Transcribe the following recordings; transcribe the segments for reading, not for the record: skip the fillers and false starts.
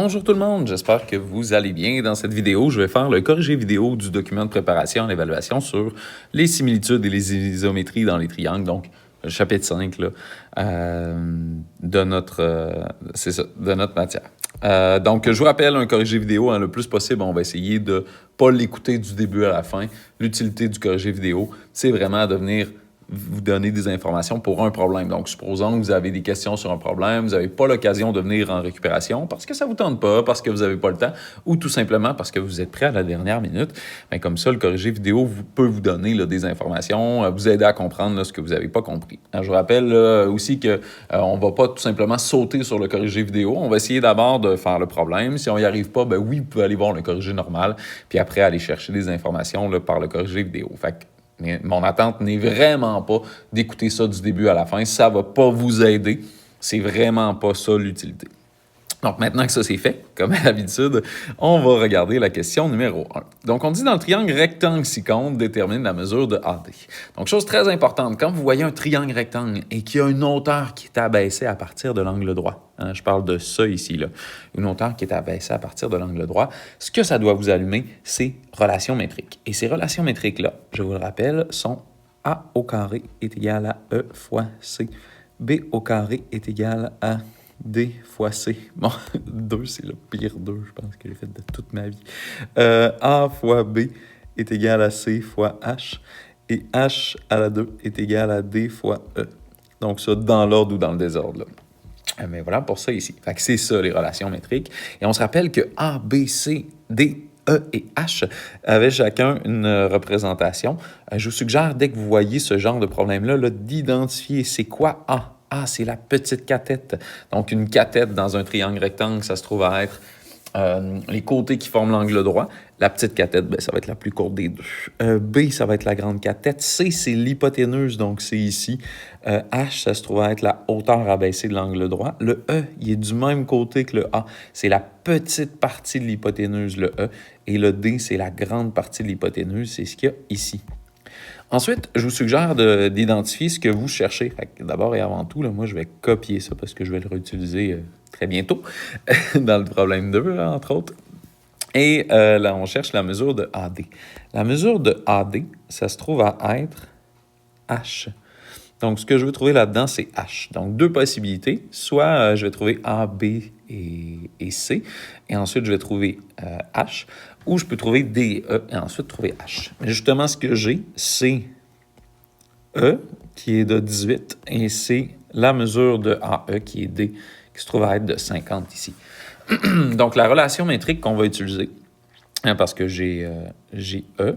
Bonjour tout le monde, j'espère que vous allez bien. Dans cette vidéo, je vais faire le corrigé vidéo du document de préparation en évaluation sur les similitudes et les isométries dans les triangles, donc le chapitre 5 là, de notre matière. Donc, je vous rappelle, un corrigé vidéo, le plus possible, on va essayer de ne pas l'écouter du début à la fin. L'utilité du corrigé vidéo, c'est vraiment de venir vous donner des informations pour un problème. Donc, supposons que vous avez des questions sur un problème, vous n'avez pas l'occasion de venir en récupération parce que ça ne vous tente pas, parce que vous n'avez pas le temps, ou tout simplement parce que vous êtes prêt à la dernière minute. Bien, comme ça, le corrigé vidéo peut vous donner là, des informations, vous aider à comprendre là, ce que vous n'avez pas compris. Alors, je vous rappelle aussi qu'on ne va pas tout simplement sauter sur le corrigé vidéo. On va essayer d'abord de faire le problème. Si on n'y arrive pas, ben oui, vous pouvez aller voir le corrigé normal, puis après aller chercher des informations là, par le corrigé vidéo. Fait que mon attente n'est vraiment pas d'écouter ça du début à la fin. Ça ne va pas vous aider. C'est vraiment pas ça l'utilité. Donc, maintenant que ça c'est fait, comme à l'habitude, on va regarder la question numéro 1. Donc, on dit dans le triangle rectangle syncombre, détermine la mesure de AD. Donc, chose très importante, quand vous voyez un triangle rectangle et qu'il y a une hauteur qui est abaissée à partir de l'angle droit, je parle de ça ici, là, une hauteur qui est abaissée à partir de l'angle droit, ce que ça doit vous allumer, c'est relations métriques. Et ces relations métriques-là, je vous le rappelle, sont A au carré est égal à E fois C. B au carré est égal à D fois C. Bon, 2, c'est le pire 2, je pense, que j'ai fait de toute ma vie. A fois B est égal à C fois H. Et H à la 2 est égal à D fois E. Donc ça, dans l'ordre ou dans le désordre, là. Mais voilà pour ça ici. Fait que c'est ça, les relations métriques. Et on se rappelle que A, B, C, D, E et H avaient chacun une représentation. Je vous suggère, dès que vous voyez ce genre de problème-là, d'identifier c'est quoi A. A, c'est la petite cathète. Donc, une cathète dans un triangle rectangle, ça se trouve à être les côtés qui forment l'angle droit. La petite cathète, ben, ça va être la plus courte des deux. B, ça va être la grande cathète. C, c'est l'hypoténuse, donc c'est ici. H, ça se trouve à être la hauteur abaissée de l'angle droit. Le E, il est du même côté que le A. C'est la petite partie de l'hypoténuse, le E. Et le D, c'est la grande partie de l'hypoténuse. C'est ce qu'il y a ici. Ensuite, je vous suggère d'identifier ce que vous cherchez. D'abord et avant tout, là, moi, je vais copier ça parce que je vais le réutiliser très bientôt dans le problème 2, là, entre autres. Et là, on cherche la mesure de AD. La mesure de AD, ça se trouve à être H. Donc, ce que je veux trouver là-dedans, c'est H. Donc, deux possibilités. Soit je vais trouver A, B et C, et ensuite je vais trouver H, ou je peux trouver D et E, et ensuite trouver H. Mais justement, ce que j'ai, c'est E, qui est de 18, et c'est la mesure de AE, qui est D, qui se trouve à être de 50 ici. Donc, la relation métrique qu'on va utiliser, parce que j'ai E,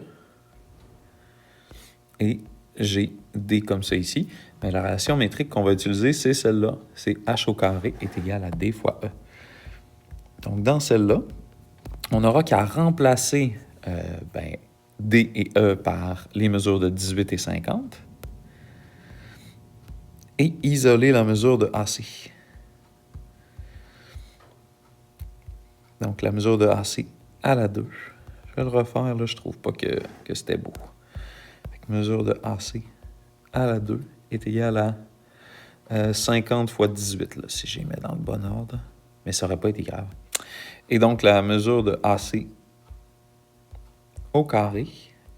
et j'ai D comme ça ici, mais la relation métrique qu'on va utiliser, c'est celle-là. C'est H au carré est égal à D fois E. Donc, dans celle-là, on n'aura qu'à remplacer D et E par les mesures de 18 et 50 et isoler la mesure de AC. Donc, la mesure de AC à la 2. Je vais le refaire, là, je trouve pas que c'était beau. Mesure de AC à la 2 est égale à 50 fois 18, là, si j'y mets dans le bon ordre. Mais ça n'aurait pas été grave. Et donc, la mesure de AC au carré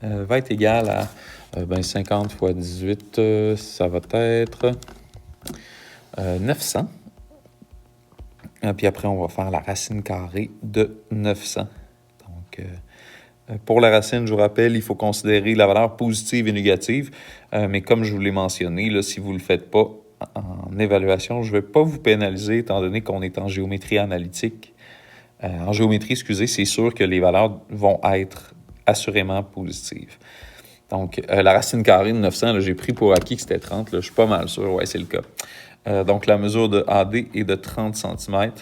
va être égale à 50 fois 18, ça va être 900. Puis après, on va faire la racine carrée de 900. Donc, pour la racine, je vous rappelle, il faut considérer la valeur positive et négative. Mais comme je vous l'ai mentionné, là, si vous ne le faites pas en évaluation, je ne vais pas vous pénaliser étant donné qu'on est en géométrie analytique. En géométrie, excusez, c'est sûr que les valeurs vont être assurément positives. Donc, la racine carrée de 900, j'ai pris pour acquis que c'était 30. Là, je suis pas mal sûr, ouais, c'est le cas. Donc, la mesure de AD est de 30 cm.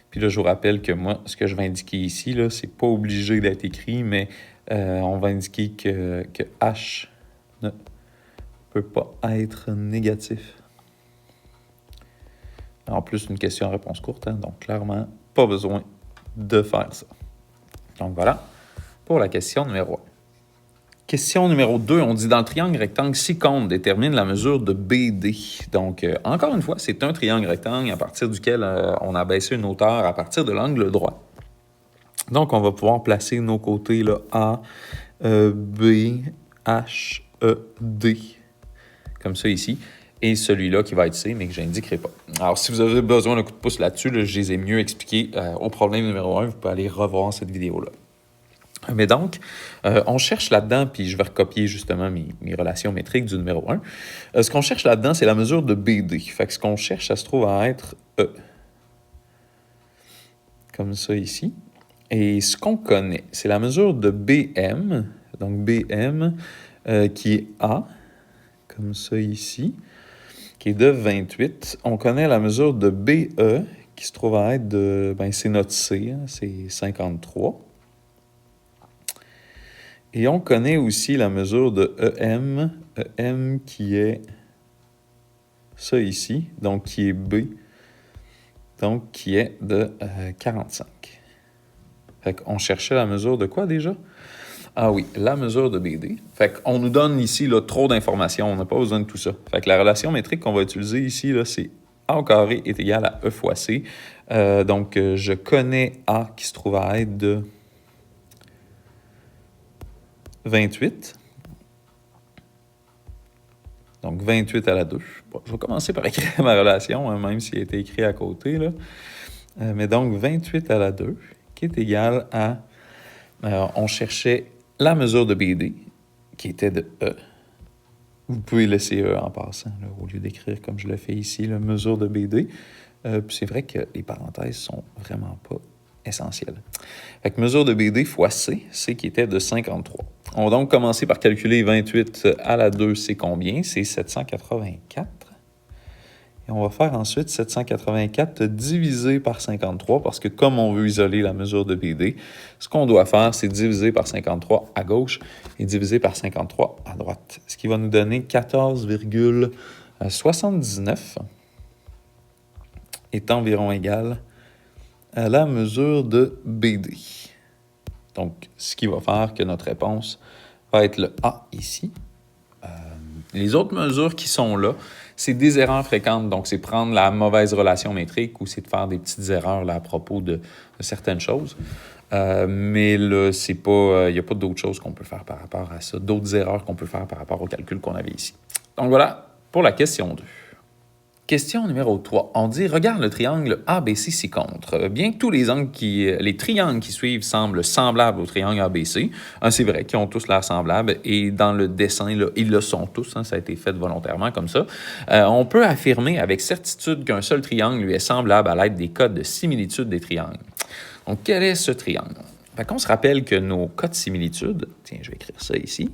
Puis là, je vous rappelle que moi, ce que je vais indiquer ici, là, c'est pas obligé d'être écrit, mais on va indiquer que H ne peut pas être négatif. En plus, une question à réponse courte, donc clairement, pas besoin de faire ça. Donc voilà, pour la question numéro 1. Question numéro 2, on dit dans le triangle rectangle, si compte détermine la mesure de BD. Donc, encore une fois, c'est un triangle rectangle à partir duquel on a baissé une hauteur à partir de l'angle droit. Donc, on va pouvoir placer nos côtés là, A, B, H, E, D, comme ça ici. Et celui-là qui va être C, mais que je n'indiquerai pas. Alors, si vous avez besoin d'un coup de pouce là-dessus, là, je les ai mieux expliqués au problème numéro 1. Vous pouvez aller revoir cette vidéo-là. Mais donc, on cherche là-dedans, puis je vais recopier justement mes relations métriques du numéro 1. Ce qu'on cherche là-dedans, c'est la mesure de BD. Fait que ce qu'on cherche, ça se trouve à être E. Comme ça ici. Et ce qu'on connaît, c'est la mesure de BM. Donc, BM qui est A, comme ça ici, qui est de 28. On connaît la mesure de BE, qui se trouve à être de... Ben, c'est notre C, hein, c'est 53. Et on connaît aussi la mesure de EM qui est ça ici, donc qui est B, donc qui est de 45. Fait qu'on cherchait la mesure de quoi déjà? Ah oui, la mesure de BD. Fait qu'on nous donne ici là, trop d'informations, on n'a pas besoin de tout ça. Fait que la relation métrique qu'on va utiliser ici, là, c'est A au carré est égal à E fois C. Donc, je connais A qui se trouve à être de 28. Donc, 28 à la 2. Bon, je vais commencer par écrire ma relation, hein, même s'il a été écrit à côté. Là. Mais donc, 28 à la 2, qui est égal à... on cherchait la mesure de BD, qui était de E. Vous pouvez laisser E en passant, là, au lieu d'écrire comme je le fais ici, la mesure de BD. Puis c'est vrai que les parenthèses sont vraiment pas essentielles. Fait que mesure de BD fois C, C qui était de 53. On va donc commencer par calculer 28 à la 2, c'est combien? C'est 784. Et on va faire ensuite 784 divisé par 53, parce que comme on veut isoler la mesure de BD, ce qu'on doit faire, c'est diviser par 53 à gauche et diviser par 53 à droite. Ce qui va nous donner 14,79 est environ égal à la mesure de BD. Donc, ce qui va faire que notre réponse va être le A ici. Les autres mesures qui sont là, c'est des erreurs fréquentes. Donc, c'est prendre la mauvaise relation métrique ou c'est de faire des petites erreurs là, à propos de certaines choses. Mais là, c'est pas, il n'y a pas d'autres choses qu'on peut faire par rapport à ça, d'autres erreurs qu'on peut faire par rapport au calcul qu'on avait ici. Donc, voilà pour la question 2. Question numéro 3. On dit, regarde le triangle ABC ci-contre. Bien que tous les triangles qui suivent semblent semblables au triangle ABC, hein, c'est vrai qu'ils ont tous l'air semblables et dans le dessin, là, ils le sont tous, hein, ça a été fait volontairement comme ça. On peut affirmer avec certitude qu'un seul triangle lui est semblable à l'aide des codes de similitude des triangles. Donc, quel est ce triangle? Fait qu'on se rappelle que nos codes de similitude, tiens, je vais écrire ça ici.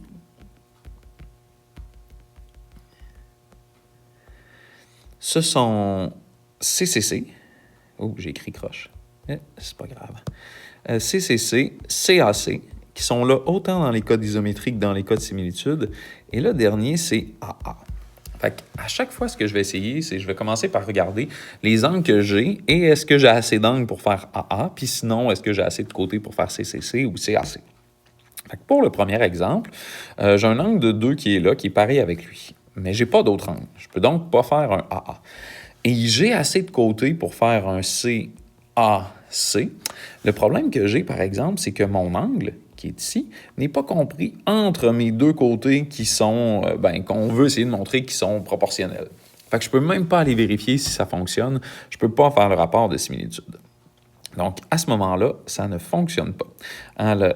Ce sont CCC. Oh, j'ai écrit croche. C'est pas grave. CCC, CAC, qui sont là autant dans les codes isométriques que dans les codes similitude. Et le dernier, c'est AA. Fait qu'à chaque fois, ce que je vais essayer, c'est je vais commencer par regarder les angles que j'ai et est-ce que j'ai assez d'angles pour faire AA, puis sinon, est-ce que j'ai assez de côté pour faire CCC ou CAC. Fait que pour le premier exemple, j'ai un angle de 2 qui est là, qui est pareil avec lui. Mais je n'ai pas d'autre angle. Je ne peux donc pas faire un AA. Et j'ai assez de côté pour faire un CAC. Le problème que j'ai, par exemple, c'est que mon angle, qui est ici, n'est pas compris entre mes deux côtés qui sont, qu'on veut essayer de montrer qu'ils sont proportionnels. Fait que je ne peux même pas aller vérifier si ça fonctionne. Je ne peux pas faire le rapport de similitude. Donc, à ce moment-là, ça ne fonctionne pas.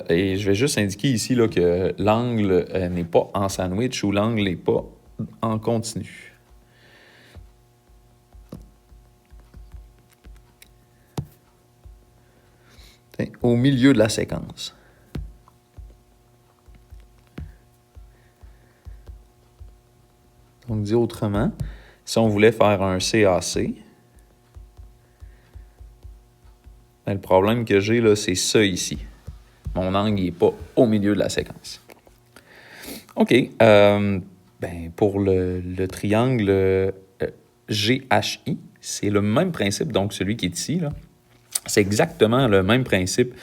Et je vais juste indiquer ici là, que l'angle n'est pas en sandwich ou l'angle n'est pas en continu. Au milieu de la séquence. Donc, dit autrement, si on voulait faire un CAC, le problème que j'ai là, c'est ça ici. Mon angle n'est pas au milieu de la séquence. OK. Pour le triangle GHI, c'est le même principe, donc celui qui est ici, là. C'est exactement le même principe.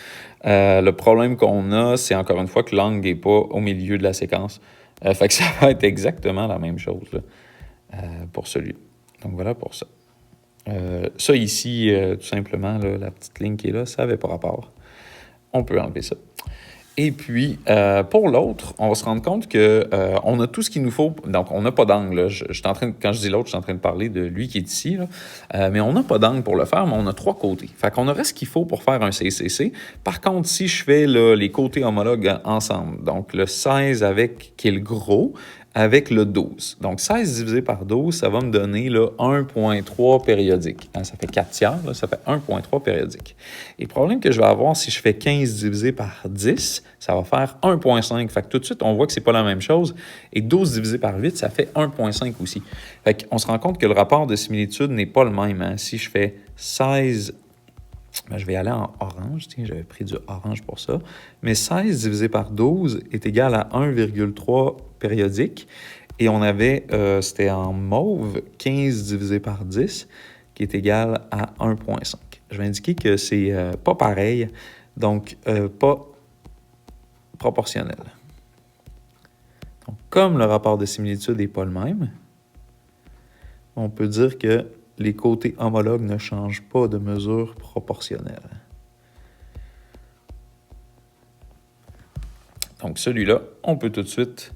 Le problème qu'on a, c'est encore une fois que l'angle n'est pas au milieu de la séquence. Fait que ça va être exactement la même chose là, pour celui-là. Donc voilà pour ça. Ça ici, tout simplement, là, la petite ligne qui est là, ça n'avait pas rapport. On peut enlever ça. Et puis, pour l'autre, on va se rendre compte qu'on a tout ce qu'il nous faut. Donc, on n'a pas d'angle. Quand je dis l'autre, je suis en train de parler de lui qui est ici. Là. Mais on n'a pas d'angle pour le faire, mais on a 3 côtés. Fait qu'on aurait ce qu'il faut pour faire un CCC. Par contre, si je fais là, les côtés homologues ensemble, donc le 16 qui est le gros, avec le 12. Donc, 16 divisé par 12, ça va me donner là, 1,3 périodique. Ça fait 4 tiers, là, ça fait 1,3 périodique. Et le problème que je vais avoir, si je fais 15 divisé par 10, ça va faire 1,5. Fait que tout de suite, on voit que c'est pas la même chose. Et 12 divisé par 8, ça fait 1,5 aussi. Fait qu'on se rend compte que le rapport de similitude n'est pas le même. Hein. Si je fais 16... Ben, je vais aller en orange. Tiens, j'avais pris du orange pour ça. Mais 16 divisé par 12 est égal à 1,3 périodique. Et on avait, c'était en mauve, 15 divisé par 10, qui est égal à 1,5. Je vais indiquer que c'est pas pareil, donc pas proportionnel. Donc, comme le rapport de similitude n'est pas le même, on peut dire que les côtés homologues ne changent pas de mesure proportionnelle. Donc, celui-là, on peut tout de suite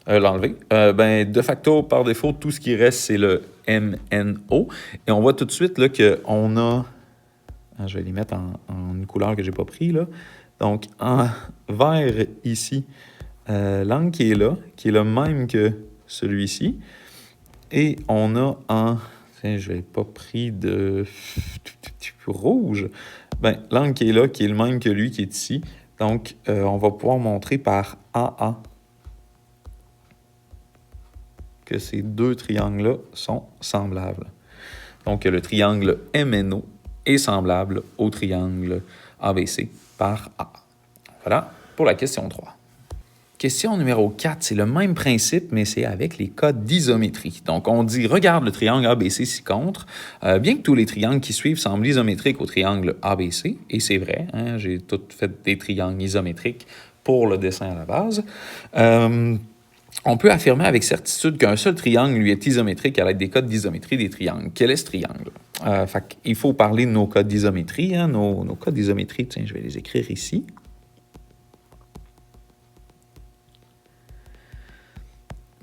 l'enlever. De facto, par défaut, tout ce qui reste, c'est le MNO. Et on voit tout de suite là, qu'on a... Je vais les mettre en une couleur que je n'ai pas pris. Là. Donc, en vert ici, l'angle qui est là, qui est le même que celui-ci. Et on a en... Je n'ai pas pris de rouge. L'angle qui est là, qui est le même que lui qui est ici. Donc, on va pouvoir montrer par AA que ces deux triangles-là sont semblables. Donc, le triangle MNO est semblable au triangle ABC par A. Voilà pour la question 3. Question numéro 4, c'est le même principe, mais c'est avec les cas d'isométrie. Donc, on dit, regarde le triangle ABC ci-contre. Bien que tous les triangles qui suivent semblent isométriques au triangle ABC, et c'est vrai, hein, j'ai tout fait des triangles isométriques pour le dessin à la base. On peut affirmer avec certitude qu'un seul triangle lui est isométrique à l'aide des codes d'isométrie des triangles. Quel est ce triangle? Il faut parler de nos codes d'isométrie. Hein, nos codes d'isométrie, tiens, je vais les écrire ici.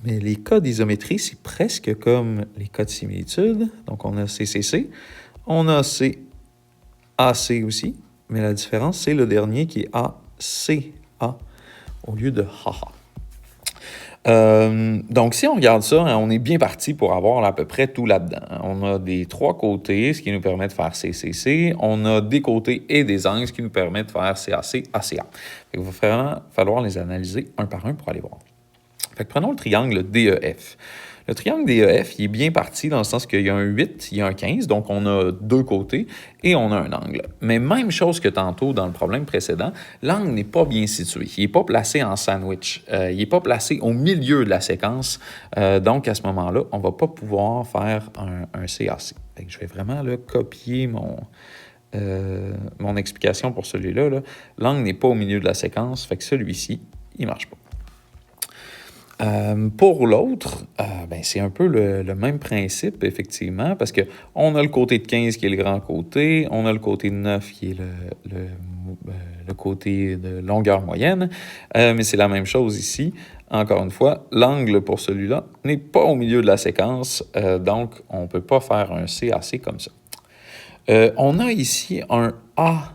Mais les cas d'isométrie, c'est presque comme les cas de similitude. Donc, on a CCC. On a CAC aussi. Mais la différence, c'est le dernier qui est ACA au lieu de HAHA. Donc, si on regarde ça, hein, on est bien parti pour avoir à peu près tout là-dedans. On a des 3 côtés, ce qui nous permet de faire CCC. On a des côtés et des angles, ce qui nous permet de faire CAC, ACA. Il va vraiment falloir les analyser un par un pour aller voir. Fait que prenons le triangle DEF. Le triangle DEF, il est bien parti dans le sens qu'il y a un 8, il y a un 15, donc on a 2 côtés et on a un angle. Mais même chose que tantôt dans le problème précédent, l'angle n'est pas bien situé. Il n'est pas placé en sandwich. Il n'est pas placé au milieu de la séquence. Donc à ce moment-là, on ne va pas pouvoir faire un CAC. Fait que je vais vraiment là, copier mon explication pour celui-là. Là. L'angle n'est pas au milieu de la séquence, fait que celui-ci, il ne marche pas. Pour l'autre, c'est un peu le même principe, effectivement, parce qu'on a le côté de 15 qui est le grand côté, on a le côté de 9 qui est le côté de longueur moyenne, mais c'est la même chose ici. Encore une fois, l'angle pour celui-là n'est pas au milieu de la séquence, donc on ne peut pas faire un CAC comme ça. On a ici un AA,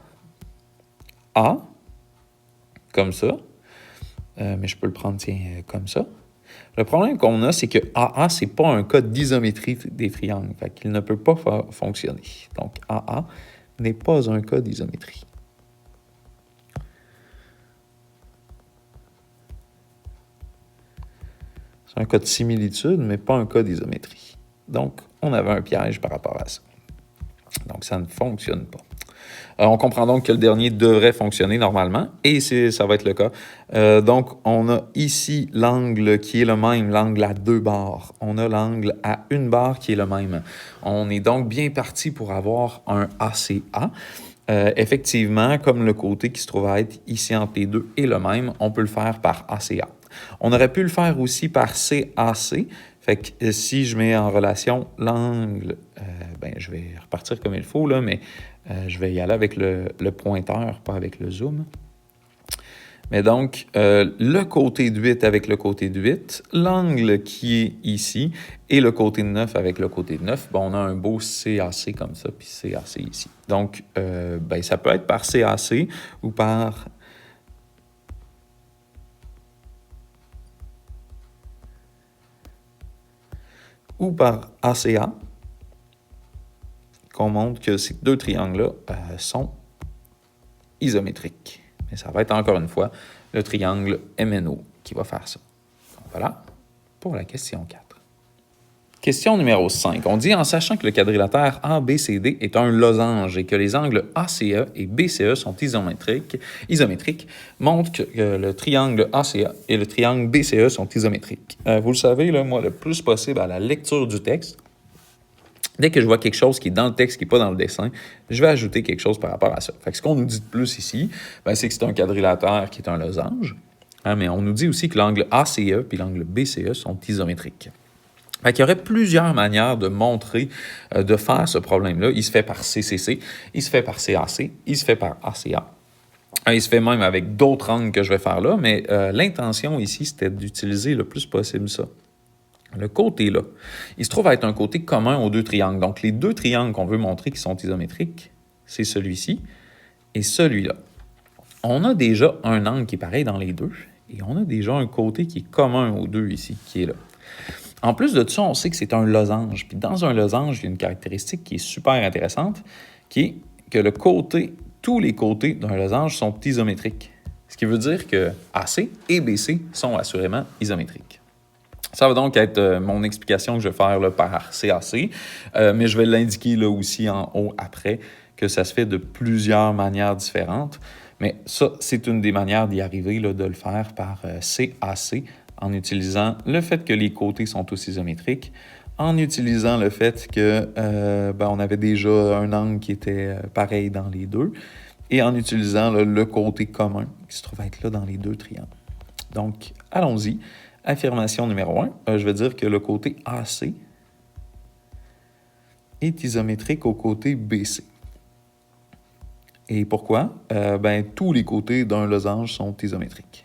comme ça. Mais je peux le prendre, comme ça. Le problème qu'on a, c'est que AA, ce n'est pas un cas d'isométrie des triangles. Fait qu'il ne peut pas fonctionner. Donc, AA n'est pas un cas d'isométrie. C'est un cas de similitude, mais pas un cas d'isométrie. Donc, on avait un piège par rapport à ça. Donc, ça ne fonctionne pas. On comprend donc que le dernier devrait fonctionner normalement, et ça va être le cas. Donc, on a ici l'angle qui est le même, l'angle à 2 barres. On a l'angle à 1 barre qui est le même. On est donc bien parti pour avoir un ACA. effectivement, comme le côté qui se trouve à être ici entre les deux est le même, on peut le faire par ACA. On aurait pu le faire aussi par CAC. Fait que si je mets en relation l'angle, je vais repartir comme il faut, là, mais je vais y aller avec le pointeur, pas avec le zoom. Mais donc, le côté de 8 avec le côté de 8, l'angle qui est ici, et le côté de 9 avec le côté de 9, on a un beau CAC comme ça, puis CAC ici. Donc, ça peut être par CAC ou par... ou par ACA, qu'on montre que ces deux triangles-là sont isométriques. Mais ça va être encore une fois le triangle MNO qui va faire ça. Donc voilà pour la question 4. Question numéro 5. On dit, en sachant que le quadrilatère ABCD est un losange et que les angles ACE et BCE sont isométriques, montre que le triangle ACA et le triangle BCE sont isométriques. Vous le savez, là, moi, le plus possible à la lecture du texte, dès que je vois quelque chose qui est dans le texte, qui n'est pas dans le dessin, je vais ajouter quelque chose par rapport à ça. Fait que ce qu'on nous dit de plus ici, c'est que c'est un quadrilatère qui est un losange, mais on nous dit aussi que l'angle ACE et l'angle BCE sont isométriques. Fait qu'il y aurait plusieurs manières de montrer, de faire ce problème-là. Il se fait par CCC, il se fait par CAC, il se fait par ACA. Il se fait même avec d'autres angles que je vais faire là, mais l'intention ici, c'était d'utiliser le plus possible ça. Le côté là, il se trouve à être un côté commun aux deux triangles. Donc, les deux triangles qu'on veut montrer qui sont isométriques, c'est celui-ci et celui-là. On a déjà un angle qui est pareil dans les deux et on a déjà un côté qui est commun aux deux ici, qui est là. En plus de ça, on sait que c'est un losange. Puis dans un losange, il y a une caractéristique qui est super intéressante, qui est que tous les côtés d'un losange sont isométriques. Ce qui veut dire que AC et BC sont assurément isométriques. Ça va donc être mon explication que je vais faire là, par CAC, mais je vais l'indiquer là aussi en haut après, que ça se fait de plusieurs manières différentes. Mais ça, c'est une des manières d'y arriver, là, de le faire par CAC, en utilisant le fait que les côtés sont tous isométriques, en utilisant le fait que on avait déjà un angle qui était pareil dans les deux, et en utilisant le côté commun qui se trouve être là dans les deux triangles. Donc, allons-y. Affirmation numéro 1, je vais dire que le côté AC est isométrique au côté BC. Et pourquoi? Tous les côtés d'un losange sont isométriques.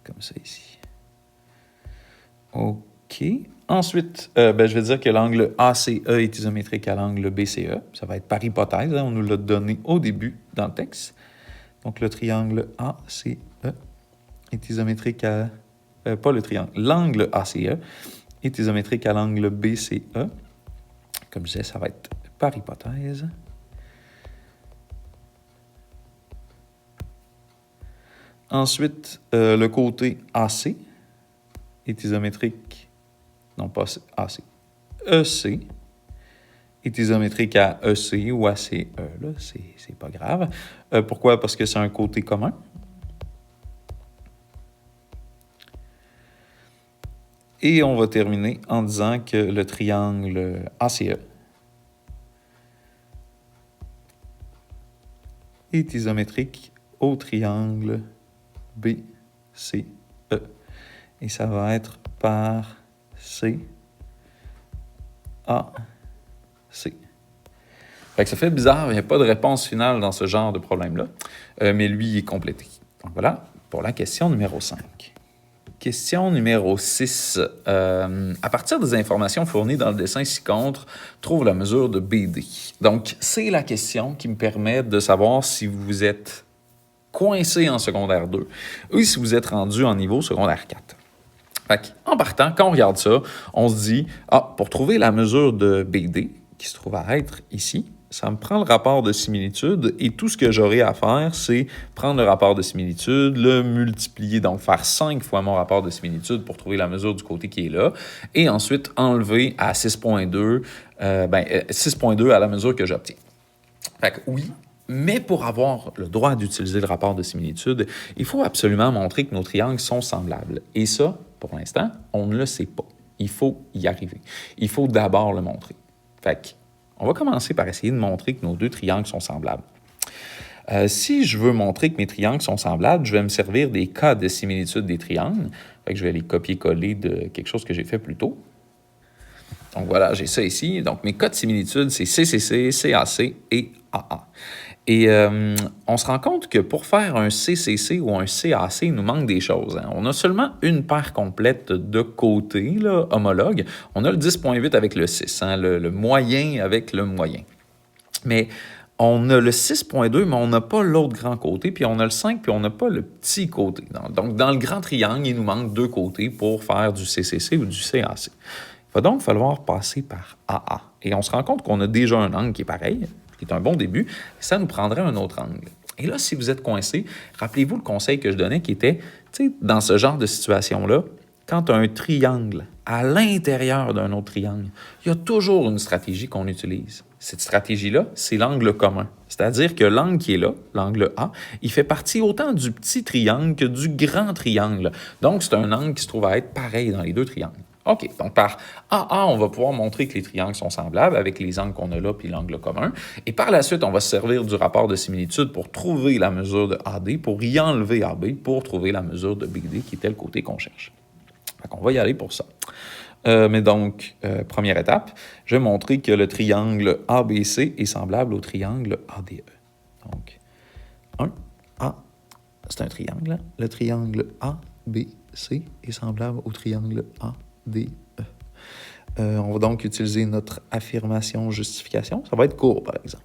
Comme ça ici. OK. Ensuite, je vais dire que l'angle ACE est isométrique à l'angle BCE. Ça va être par hypothèse. On nous l'a donné au début dans le texte. Donc, le triangle ACE est isométrique à... pas le triangle. L'angle ACE est isométrique à l'angle BCE. Comme je disais, ça va être par hypothèse. Ensuite, le côté AC est isométrique, non pas AC, EC est isométrique à EC ou ACE, là, c'est pas grave. Pourquoi? Parce que c'est un côté commun. Et on va terminer en disant que le triangle ACE est isométrique au triangle BCE. Et ça va être par C, A, C. Fait que ça fait bizarre, il n'y a pas de réponse finale dans ce genre de problème-là, mais lui, il est complété. Donc voilà pour la question numéro 5. Question numéro 6. À partir des informations fournies dans le dessin ci-contre, trouve la mesure de BD. Donc, c'est la question qui me permet de savoir si vous êtes coincé en secondaire 2 ou si vous êtes rendu en niveau secondaire 4. Fait en partant, quand on regarde ça, on se dit, pour trouver la mesure de BD, qui se trouve à être ici, ça me prend le rapport de similitude et tout ce que j'aurai à faire, c'est prendre le rapport de similitude, le multiplier, donc faire 5 fois mon rapport de similitude pour trouver la mesure du côté qui est là, et ensuite enlever à 6.2, 6.2 à la mesure que j'obtiens. Fait que oui, Mais pour avoir le droit d'utiliser le rapport de similitude, il faut absolument montrer que nos triangles sont semblables. Et ça, pour l'instant, on ne le sait pas. Il faut y arriver. Il faut d'abord le montrer. Fait on va commencer par essayer de montrer que nos deux triangles sont semblables. Si je veux montrer que mes triangles sont semblables, je vais me servir des cas de similitude des triangles. Fait que je vais les copier-coller de quelque chose que j'ai fait plus tôt. Donc voilà, j'ai ça ici. Donc mes cas de similitude, c'est CCC, CAC et AA. Et on se rend compte que pour faire un CCC ou un CAC, il nous manque des choses. Hein. On a seulement une paire complète de côtés là, homologues. On a le 10.8 avec le 6, hein, le moyen avec le moyen. Mais on a le 6.2, mais on n'a pas l'autre grand côté, puis on a le 5, puis on n'a pas le petit côté. Donc, dans le grand triangle, il nous manque deux côtés pour faire du CCC ou du CAC. Il va donc falloir passer par AA. Et on se rend compte qu'on a déjà un angle qui est pareil, qui est un bon début, ça nous prendrait un autre angle. Et là, si vous êtes coincé, rappelez-vous le conseil que je donnais qui était, tu sais, dans ce genre de situation-là, quand tu as un triangle à l'intérieur d'un autre triangle, il y a toujours une stratégie qu'on utilise. Cette stratégie-là, c'est l'angle commun. C'est-à-dire que l'angle qui est là, l'angle A, il fait partie autant du petit triangle que du grand triangle. Donc, c'est un angle qui se trouve à être pareil dans les deux triangles. OK, donc par AA, on va pouvoir montrer que les triangles sont semblables avec les angles qu'on a là puis l'angle commun. Et par la suite, on va se servir du rapport de similitude pour trouver la mesure de AD, pour y enlever AB, pour trouver la mesure de BD qui était le côté qu'on cherche. Fait qu'on va y aller pour ça. Mais donc, première étape, je vais montrer que le triangle ABC est semblable au triangle ADE. Donc, 1, A, c'est un triangle. Hein? Le triangle ABC est semblable au triangle ADE. On va donc utiliser notre affirmation justification. Ça va être court, par exemple.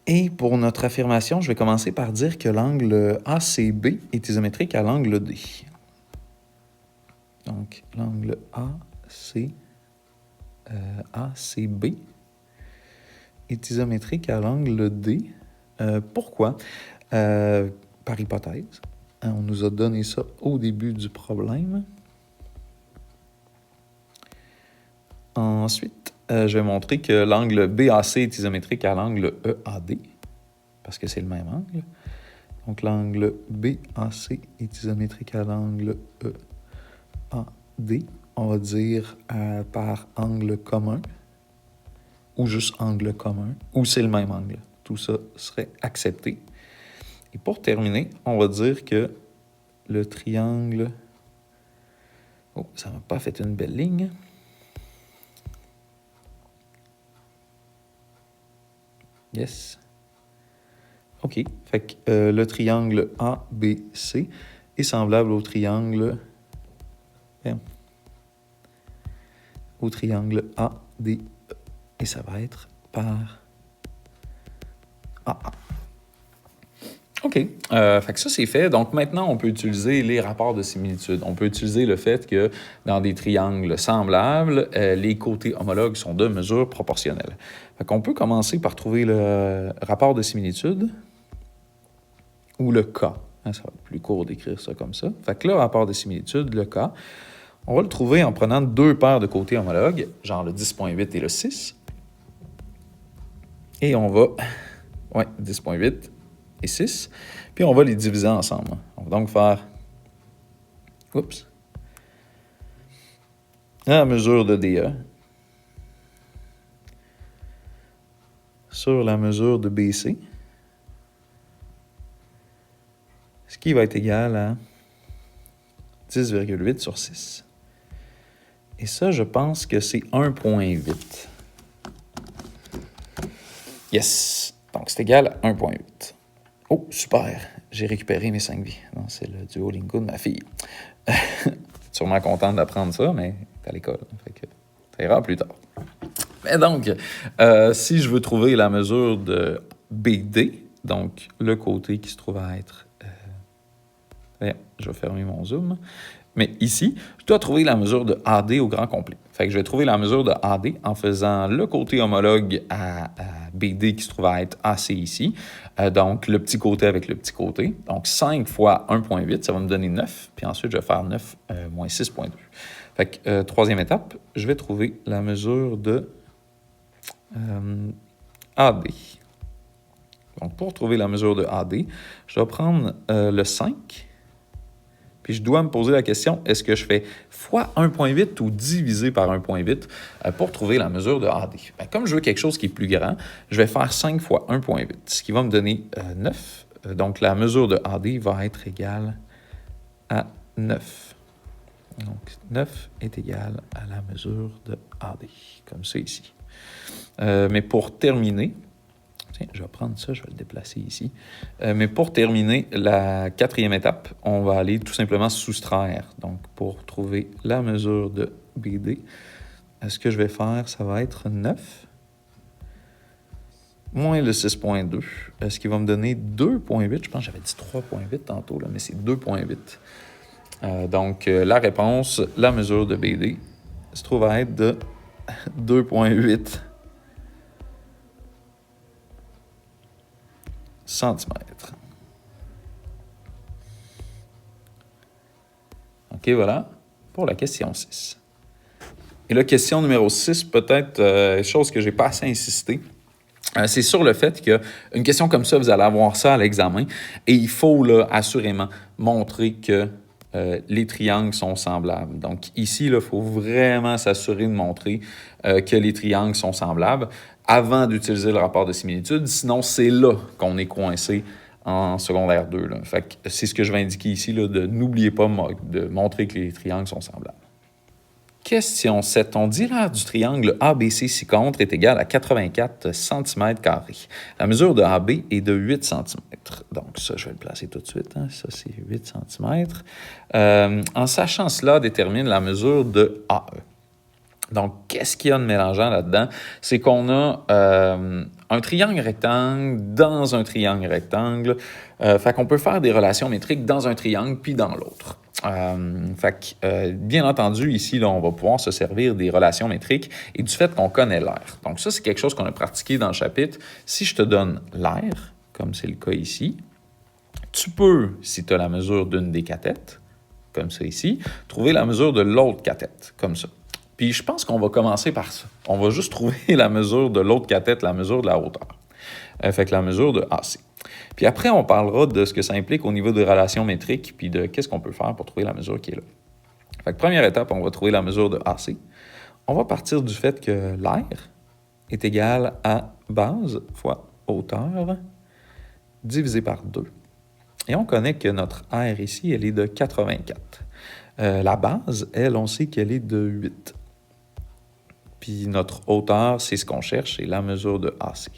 Et pour notre affirmation, je vais commencer par dire que l'angle ACB est isométrique à l'angle D. Donc, l'angle ACB est isométrique à l'angle D. Pourquoi? Par hypothèse. On nous a donné ça au début du problème. Ensuite, je vais montrer que l'angle BAC est isométrique à l'angle EAD, parce que c'est le même angle. Donc, l'angle BAC est isométrique à l'angle EAD. On va dire par angle commun, ou juste angle commun, ou c'est le même angle. Tout ça serait accepté. Et pour terminer, on va dire que le triangle... Oh, ça m'a pas fait une belle ligne. Yes. OK. Fait que le triangle ABC est semblable au triangle... au triangle ADE. Et ça va être par AA. OK. Fait que ça, c'est fait. Donc, maintenant, on peut utiliser les rapports de similitude. On peut utiliser le fait que dans des triangles semblables, les côtés homologues sont de mesure proportionnelle. Fait qu'on peut commencer par trouver le rapport de similitude ou le cas. Ça va être plus court d'écrire ça comme ça. Fait que le rapport de similitude, le cas, on va le trouver en prenant deux paires de côtés homologues, genre le 10.8 et le 6. Et on va... Ouais, 10.8 et 6. Puis on va les diviser ensemble. On va donc faire... Oups. La mesure de DE sur la mesure de BC. Ce qui va être égal à 10,8 sur 6. Et ça, je pense que c'est 1,8. Yes! Donc, c'est égal à 1,8. Oh, super! J'ai récupéré mes 5 vies. Non, c'est le Duolingo de ma fille. Sûrement contente d'apprendre ça, mais t'es à l'école. Fait que ça ira plus tard. Mais donc, si je veux trouver la mesure de BD, donc le côté qui se trouve à être... je vais fermer mon zoom. Mais ici, je dois trouver la mesure de AD au grand complet. Fait que je vais trouver la mesure de AD en faisant le côté homologue à BD qui se trouve à être AC ici. Donc, le petit côté avec le petit côté. Donc, 5 fois 1,8, ça va me donner 9. Puis ensuite, je vais faire 9 moins 6,2. Fait que, troisième étape, je vais trouver la mesure de AD. Donc, pour trouver la mesure de AD, je vais prendre le 5. Puis je dois me poser la question, est-ce que je fais fois 1,8 ou divisé par 1,8 pour trouver la mesure de AD? Bien, comme je veux quelque chose qui est plus grand, je vais faire 5 fois 1,8, ce qui va me donner 9. Donc, la mesure de AD va être égale à 9. Donc, 9 est égal à la mesure de AD, comme ça ici. Mais pour terminer, tiens, je vais prendre ça, je vais le déplacer ici. Mais pour terminer la quatrième étape, on va aller tout simplement soustraire. Donc, pour trouver la mesure de BD, ce que je vais faire, ça va être 9 moins le 6,2, ce qui va me donner 2,8. Je pense que j'avais dit 3,8 tantôt, là, mais c'est 2,8. Donc, la réponse, la mesure de BD, se trouve à être de 2,8 centimètres. OK, voilà, pour la question 6. Et la question numéro 6, peut-être chose que je n'ai pas assez insisté, c'est sur le fait qu'une question comme ça, vous allez avoir ça à l'examen et il faut là, assurément montrer que les triangles sont semblables. Donc ici, il faut vraiment s'assurer de montrer que les triangles sont semblables avant d'utiliser le rapport de similitude. Sinon, c'est là qu'on est coincé en secondaire 2. Là. Fait que c'est ce que je vais indiquer ici, là, de n'oubliez pas de montrer que les triangles sont semblables. Question 7. On dit l'aire du triangle ABC ci-contre est égal à 84 cm². La mesure de AB est de 8 cm. Donc ça, je vais le placer tout de suite. Hein. Ça, c'est 8 cm. En sachant cela, détermine la mesure de AE. Donc, qu'est-ce qu'il y a de mélangeant là-dedans? C'est qu'on a un triangle rectangle dans un triangle rectangle. Fait qu'on peut faire des relations métriques dans un triangle puis dans l'autre. Bien entendu, ici, là, on va pouvoir se servir des relations métriques et du fait qu'on connaît l'aire. Donc ça, c'est quelque chose qu'on a pratiqué dans le chapitre. Si je te donne l'aire, comme c'est le cas ici, tu peux, si tu as la mesure d'une des cathètes, comme ça ici, trouver la mesure de l'autre cathète, comme ça. Puis je pense qu'on va commencer par ça. On va juste trouver la mesure de l'autre cathète, la mesure de la hauteur. Fait que la mesure de AC. Puis après, on parlera de ce que ça implique au niveau des relations métriques, puis de qu'est-ce qu'on peut faire pour trouver la mesure qui est là. Fait que première étape, on va trouver la mesure de AC. On va partir du fait que l'aire est égal à base fois hauteur divisé par 2. Et on connaît que notre R ici, elle est de 84. La base, elle, on sait qu'elle est de 8. Puis notre hauteur, c'est ce qu'on cherche, c'est la mesure de AC.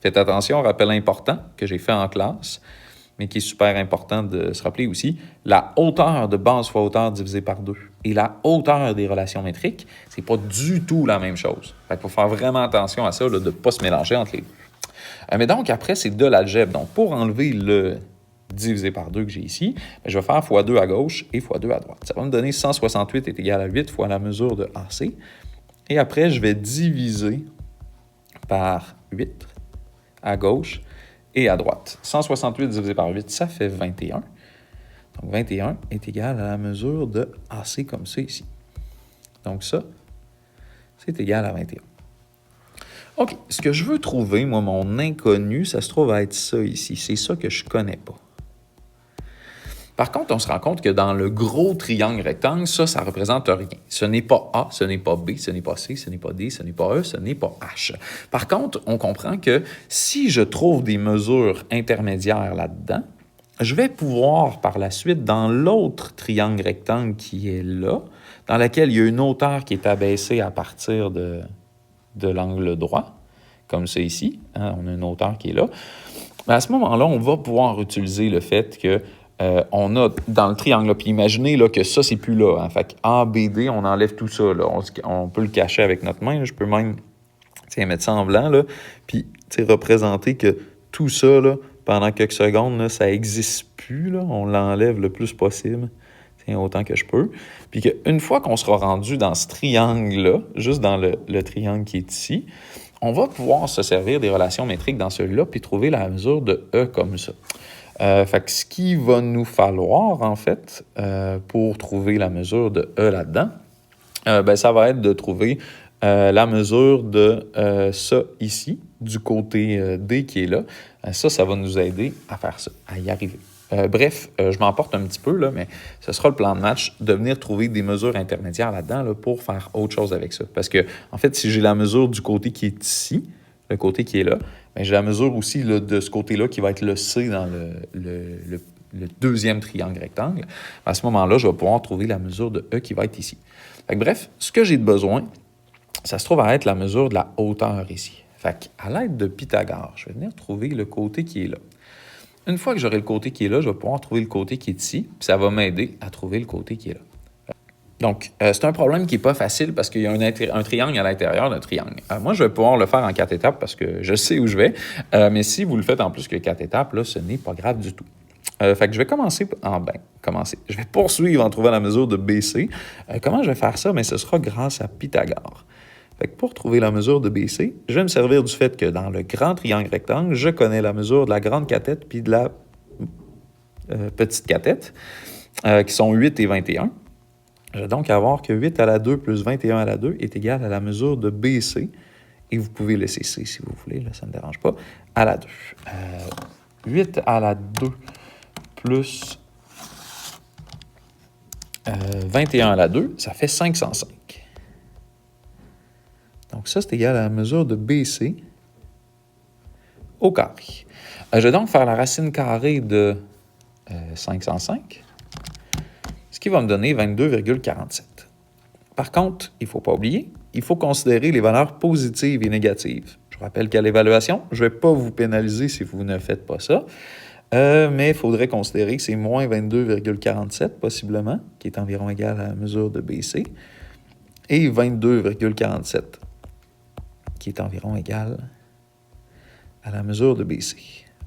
Faites attention, rappel important que j'ai fait en classe, mais qui est super important de se rappeler aussi, la hauteur de base fois hauteur divisé par 2 et la hauteur des relations métriques, c'est pas du tout la même chose. Il faut faire vraiment attention à ça, là, de ne pas se mélanger entre les deux. Mais donc, après, c'est de l'algèbre. Donc, pour enlever le divisé par 2 que j'ai ici, je vais faire fois 2 à gauche et fois 2 à droite. Ça va me donner 168 est égal à 8 fois la mesure de AC. Et après, je vais diviser par 8 à gauche et à droite. 168 divisé par 8, ça fait 21. Donc, 21 est égal à la mesure de AC comme ça ici. Donc, ça, c'est égal à 21. OK, ce que je veux trouver, moi, mon inconnu, ça se trouve à être ça ici. C'est ça que je ne connais pas. Par contre, on se rend compte que dans le gros triangle rectangle, ça représente rien. Ce n'est pas A, ce n'est pas B, ce n'est pas C, ce n'est pas D, ce n'est pas E, ce n'est pas H. Par contre, on comprend que si je trouve des mesures intermédiaires là-dedans, je vais pouvoir par la suite, dans l'autre triangle rectangle qui est là, dans laquelle il y a une hauteur qui est abaissée à partir de l'angle droit, comme ça ici, hein, on a une hauteur qui est là, mais à ce moment-là, on va pouvoir utiliser le fait que on a dans le triangle, là, puis imaginez là, que ça, c'est plus là. Hein, fait que A, B, D, on enlève tout ça. Là, on peut le cacher avec notre main. Là, je peux même mettre ça en blanc, là, puis représenter que tout ça, là, pendant quelques secondes, là, ça n'existe plus. Là, on l'enlève le plus possible. j'écris autant que je peux. Puis qu'une fois qu'on sera rendu dans ce triangle-là, juste dans le triangle qui est ici, on va pouvoir se servir des relations métriques dans celui-là puis trouver la mesure de E comme ça. Fait que ce qu'il va nous falloir, en fait, pour trouver la mesure de E là-dedans, ça va être de trouver la mesure de ça ici, du côté D qui est là. Ça va nous aider à faire ça, à y arriver. Bref, je m'emporte un petit peu, là, mais ce sera le plan de match de venir trouver des mesures intermédiaires là-dedans là, pour faire autre chose avec ça. Parce que, en fait, si j'ai la mesure du côté qui est ici, le côté qui est là, bien, j'ai la mesure aussi là, de ce côté-là qui va être le C dans le deuxième triangle rectangle. À ce moment-là, je vais pouvoir trouver la mesure de E qui va être ici. Fait que, bref, ce que j'ai de besoin, ça se trouve à être la mesure de la hauteur ici. Fait qu'à l'aide de Pythagore, je vais venir trouver le côté qui est là. Une fois que j'aurai le côté qui est là, je vais pouvoir trouver le côté qui est ici, puis ça va m'aider à trouver le côté qui est là. Donc, c'est un problème qui n'est pas facile parce qu'il y a un triangle à l'intérieur d'un triangle. Moi, je vais pouvoir le faire en 4 étapes parce que je sais où je vais, mais si vous le faites en plus que 4 étapes, là, ce n'est pas grave du tout. Fait que je vais Je vais poursuivre en trouvant la mesure de BC. Comment je vais faire ça? Bien, ce sera grâce à Pythagore. Fait que pour trouver la mesure de BC, je vais me servir du fait que dans le grand triangle rectangle, je connais la mesure de la grande cathète puis de la petite cathète, qui sont 8 et 21. Je vais donc avoir que 8 à la 2 plus 21 à la 2 est égal à la mesure de BC. Et vous pouvez laisser C si vous voulez, là, ça ne me dérange pas, à la 2. 8 à la 2 plus 21 à la 2, ça fait 505. Donc ça, c'est égal à la mesure de BC au carré. Je vais donc faire la racine carrée de 505, ce qui va me donner 22,47. Par contre, il ne faut pas oublier, il faut considérer les valeurs positives et négatives. Je vous rappelle qu'à l'évaluation, je ne vais pas vous pénaliser si vous ne faites pas ça, mais il faudrait considérer que c'est moins 22,47 possiblement, qui est environ égal à la mesure de BC, et 22,47, qui est environ égal à la mesure de BC.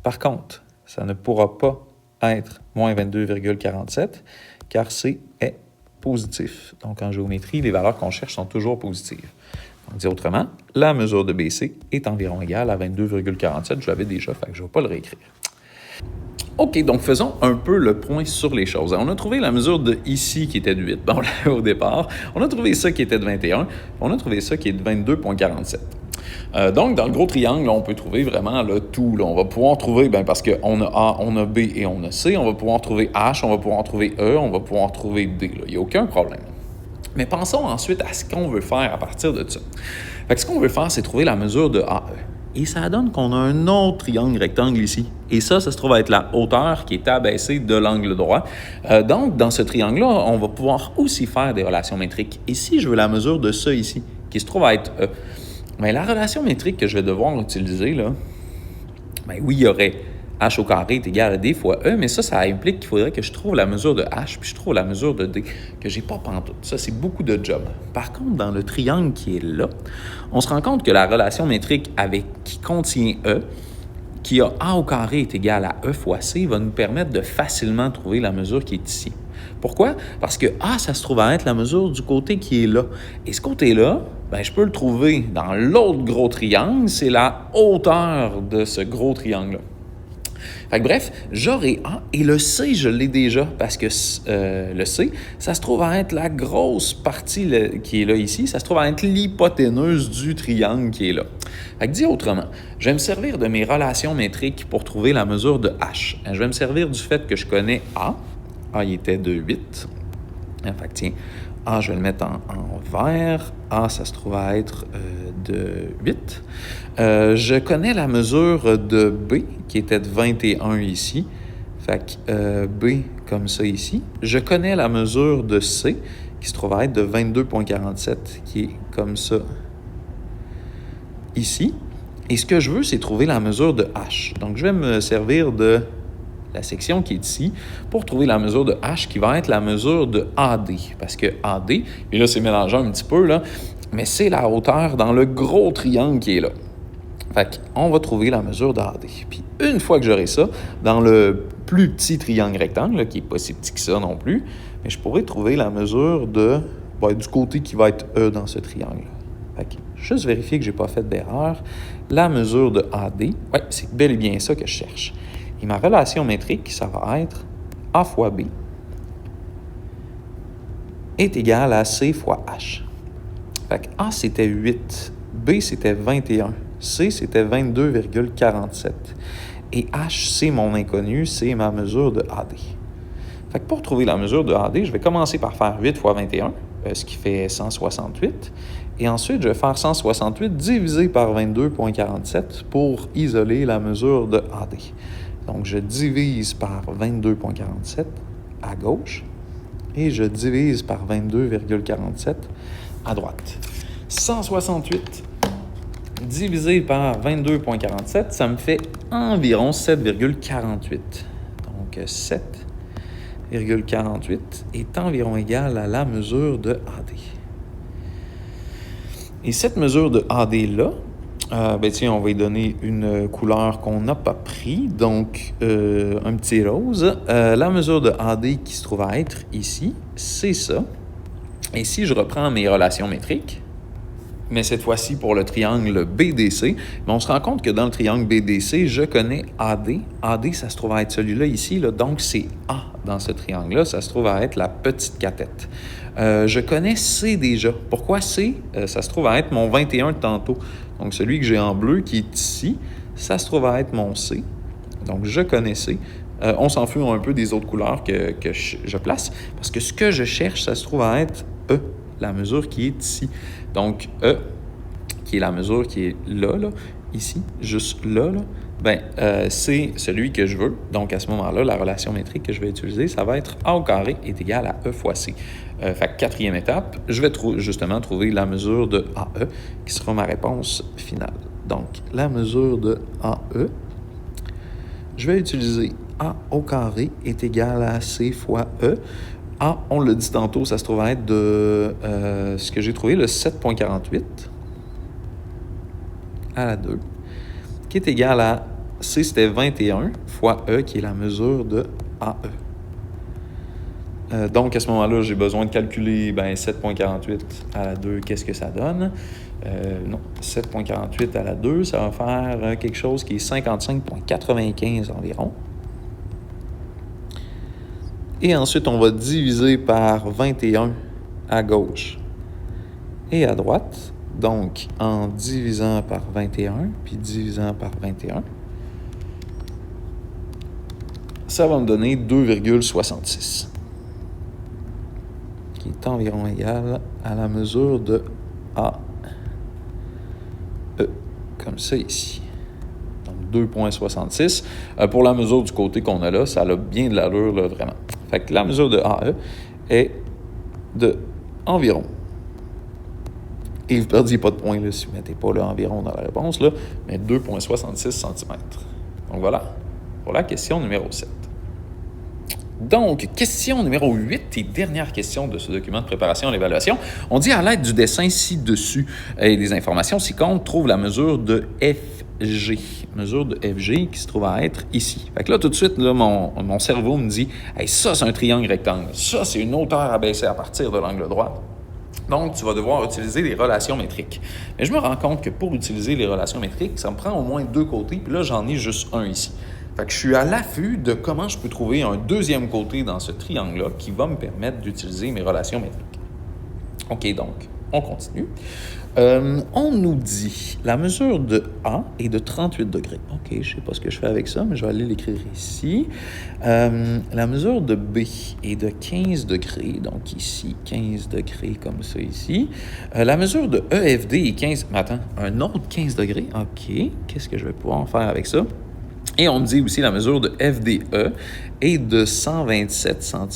Par contre, ça ne pourra pas être moins 22,47, car C est positif. Donc, en géométrie, les valeurs qu'on cherche sont toujours positives. Donc, dit autrement, la mesure de BC est environ égale à 22,47. Je l'avais déjà, fait que je ne vais pas le réécrire. OK, donc faisons un peu le point sur les choses. On a trouvé la mesure de ici qui était de 8, bon, là, au départ. On a trouvé ça qui était de 21. On a trouvé ça qui est de 22,47. Donc, dans le gros triangle, là, on peut trouver vraiment là, tout. Là. On va pouvoir trouver, parce qu'on a A, on a B et on a C, on va pouvoir trouver H, on va pouvoir trouver E, on va pouvoir trouver D. Il n'y a aucun problème. Mais pensons ensuite à ce qu'on veut faire à partir de ça. Fait que ce qu'on veut faire, c'est trouver la mesure de AE. Et ça donne qu'on a un autre triangle rectangle ici. Et ça se trouve à être la hauteur qui est abaissée de l'angle droit. Donc, dans ce triangle-là, on va pouvoir aussi faire des relations métriques. Et si je veux la mesure de ça ici, qui se trouve à être E, bien, la relation métrique que je vais devoir utiliser, là, bien oui, il y aurait H au carré est égal à D fois E, mais ça implique qu'il faudrait que je trouve la mesure de H, puis je trouve la mesure de D, que j'ai pas pantoute. Ça, c'est beaucoup de job. Par contre, dans le triangle qui est là, on se rend compte que la relation métrique qui contient E, qui a A au carré est égal à E fois C, va nous permettre de facilement trouver la mesure qui est ici. Pourquoi? Parce que A, ça se trouve à être la mesure du côté qui est là. Et ce côté-là, bien, je peux le trouver dans l'autre gros triangle, c'est la hauteur de ce gros triangle-là. Fait que bref, j'aurai A et le C, je l'ai déjà parce que le C, ça se trouve à être la grosse partie qui est là ici, ça se trouve à être l'hypoténuse du triangle qui est là. Fait que dit autrement, je vais me servir de mes relations métriques pour trouver la mesure de H. Je vais me servir du fait que je connais A. A, il était de 8. Fait que tiens, A, je vais le mettre en vert. A, ça se trouve à être de 8. Je connais la mesure de B, qui était de 21 ici. Fait que B, comme ça ici. Je connais la mesure de C, qui se trouve à être de 22,47, qui est comme ça ici. Et ce que je veux, c'est trouver la mesure de H. Donc, je vais me servir de la section qui est ici, pour trouver la mesure de H qui va être la mesure de AD. Parce que AD, et là c'est mélangé un petit peu, là, mais c'est la hauteur dans le gros triangle qui est là. Fait qu'on va trouver la mesure d'AD. Puis une fois que j'aurai ça, dans le plus petit triangle rectangle, là, qui n'est pas si petit que ça non plus, mais je pourrais trouver la mesure du côté qui va être E dans ce triangle. Fait que, juste vérifier que je n'ai pas fait d'erreur. La mesure de AD, oui, c'est bel et bien ça que je cherche. Et ma relation métrique, ça va être A fois B est égal à C fois H. Fait que A, c'était 8. B, c'était 21. C, c'était 22,47. Et H, c'est mon inconnu, c'est ma mesure de AD. Fait que pour trouver la mesure de AD, je vais commencer par faire 8 fois 21, ce qui fait 168. Et ensuite, je vais faire 168 divisé par 22,47 pour isoler la mesure de AD. Donc, je divise par 22,47 à gauche et je divise par 22,47 à droite. 168 divisé par 22,47, ça me fait environ 7,48. Donc, 7,48 est environ égal à la mesure de AD. Et cette mesure de AD-là, on va y donner une couleur qu'on n'a pas pris, donc un petit rose. La mesure de AD qui se trouve à être ici, c'est ça. Et si je reprends mes relations métriques, mais cette fois-ci pour le triangle BDC, on se rend compte que dans le triangle BDC, je connais AD. AD, ça se trouve à être celui-là ici, là, donc c'est A dans ce triangle-là, ça se trouve à être la petite cathète. Je connais C déjà. Pourquoi C? Ça se trouve à être mon 21 de tantôt. Donc celui que j'ai en bleu qui est ici, ça se trouve à être mon C. Donc je connais C. On s'en fout un peu des autres couleurs que je place, parce que ce que je cherche, ça se trouve à être E, la mesure qui est ici. Donc, E, qui est la mesure qui est là, ici, juste là, c'est celui que je veux. Donc, à ce moment-là, la relation métrique que je vais utiliser, ça va être A au carré est égal à E fois C. Fait que quatrième étape, je vais justement trouver la mesure de AE, qui sera ma réponse finale. Donc, la mesure de AE, je vais utiliser A au carré est égal à C fois E. A, on l'a dit tantôt, ça se trouve à être de ce que j'ai trouvé, le 7,48 à la 2, qui est égal à C, c'était 21 fois E, qui est la mesure de AE. Donc, à ce moment-là, j'ai besoin de calculer 7,48 à la 2, qu'est-ce que ça donne? 7,48 à la 2, ça va faire quelque chose qui est 55,95 environ. Et ensuite, on va diviser par 21 à gauche et à droite. Donc, en divisant par 21, puis divisant par 21, ça va me donner 2,66, qui est environ égal à la mesure de AE, comme ça ici. Donc, 2,66. Pour la mesure du côté qu'on a là, ça a bien de l'allure, là, vraiment. Fait que la mesure de AE est de environ. Et vous ne perdiez pas de point là, si vous ne mettez pas le environ dans la réponse, là, mais 2,66 cm. Donc voilà, pour la question numéro 7. Donc, question numéro 8 et dernière question de ce document de préparation à l'évaluation. On dit à l'aide du dessin ci-dessus et des informations ci-contre, trouve la mesure de FG. Mesure de FG qui se trouve à être ici. Fait que là, tout de suite, là, mon cerveau me dit « Hey, ça, c'est un triangle rectangle. Ça, c'est une hauteur abaissée à partir de l'angle droit. » Donc, tu vas devoir utiliser les relations métriques. Mais je me rends compte que pour utiliser les relations métriques, ça me prend au moins 2 côtés, puis là, j'en ai juste un ici. Fait que je suis à l'affût de comment je peux trouver un deuxième côté dans ce triangle-là qui va me permettre d'utiliser mes relations métriques. OK, donc, on continue. On nous dit la mesure de A est de 38 degrés. OK, je ne sais pas ce que je fais avec ça, mais je vais aller l'écrire ici. La mesure de B est de 15 degrés. Donc ici, 15 degrés comme ça ici. La mesure de EFD est 15... Mais attends, un autre 15 degrés. OK, qu'est-ce que je vais pouvoir faire avec ça? Et on me dit aussi la mesure de FDE est de 127 cm.